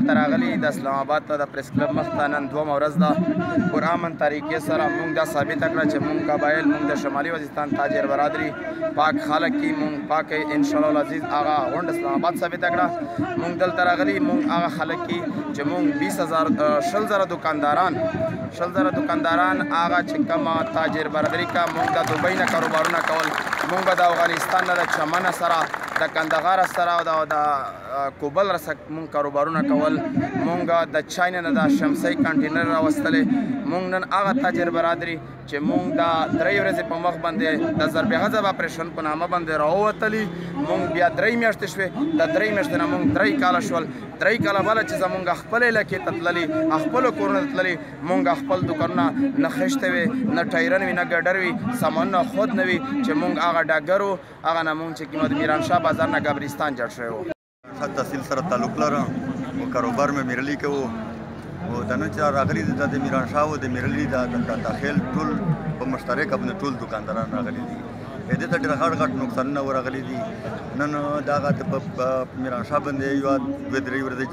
دلته راغلي د اسلام آباد ته د پریس کلب مخ ته نن دومه ورځ ده. پر امن طریقې سره موږ دا ثابته کړه چې موږ قبایل موږ د شمالي وزیرستان تاجر برادري پاک خلک کی موږ پاک انشاءالله العزیز هغه غونډه اسلام آباد ثابته کړه. موږ دلته راغلي موږ هغه خلک کی چې موږ 20,000 دکانداران هغه چې کومه تاجر برادري کا موږ د دوبۍ نه کاروبارونه کول، موږ د افغانستان نه د چمن سره د کندهار سره او د کوبل سره موږ کاروبارونه کول، موږ د چاینا نه د شمسي کنټینر راوستلې، موږ نن هغه تاجر برادري چې موږ د 3 ورځې په مخ باندې د ضرب غضب اپریشن په نامه باندې راووتلي، موږ بیا 3 میاشتې شوې، د 3 میاشتې نه موږ 3 کاله شول، 3 کاله بله چې زموږ خپل علاقې ته تللي، خپلو کورونو ته تللي، موږ خپل دوکانونه نه خښته وي، نه ټایرن وي، نه ګډر وي، سامانونه خود نه وي چې موږ هغه ډاګر وو، هغه نه موږ چې کومه د میرانشاه بازار نه ګبرستان جوړ شوی وو. تحصیل سره تعلق لرم او کاروبار مې میرلی کوو او د نن چې راغلي دي د میرانشاه او د میرلی د داخل ټول په مشترک باندې ټول دکانداران راغلي دي. دې ته ډېر غټ نقصانونه ورغلي دي. نن دغه په میرانشاه باندې یو 2-3 ورځې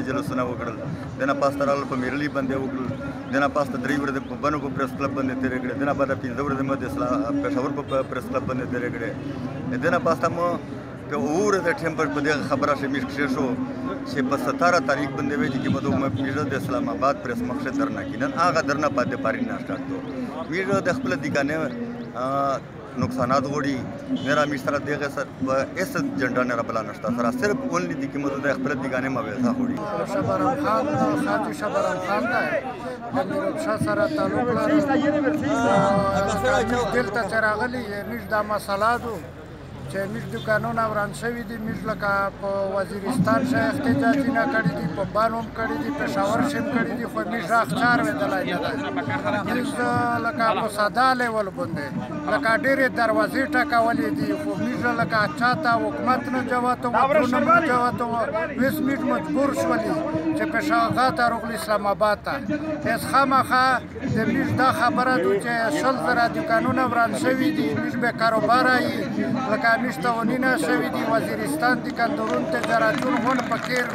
جلسونه وکړل، دنه پاس تر په میرلی باندې وکړل، دنه پاس 3 ورځې په بنو په پریس کلب باندې تیرې کړې، دنه بعد 15 ورځې مې د پېښور په پریس کلب باندې تیرې کړې، دنه پاس ته که اور د ټیم پر په دې خبره شمیش کړی شو چې په 17 تاریخ باندې وی چې مدو میډیا د اسلام آباد پریس مخه درنه کینن هغه درنه پاتې پاري نه سٹارټ میډیا د خپل دګانه نقصانات غوړي میرا مشترک دیغه سر اس جنډا نه بلا نشتا سره صرف اونلی د کی مدو د خپل دګانه مویزه غوړي. شبرم خان ساتي شبرم خان ده د میرشا سره تعلق لري دلته چراغلی مش دا مسله دو چې موږ دکانونه وران شوي دي، موږ لکه په وزیرستان شه احتجاجي نه کړي دي، په بانو هم کړي دي، پېښور شه هم کړي دي، خو موږ راخچار ویدلی نه ده. موږ لکه په ساده لیول باندې لکه ډېرې دروازې ټکولې دي، خو موږ لکه چاته حکومت نه جواتو وګړو نه جواتو اوس موږ مجبور شولي چې پېښور ته راغلو اسلام آباد ته. اوس خامخا د موږ دا خبره ده چې 100,000 دکانونه وران شوي دي، موږ بې کاروباره یو لکه میشته ونینه شوي دي، وزیرستان دي کندرون تجارتون غون پکیر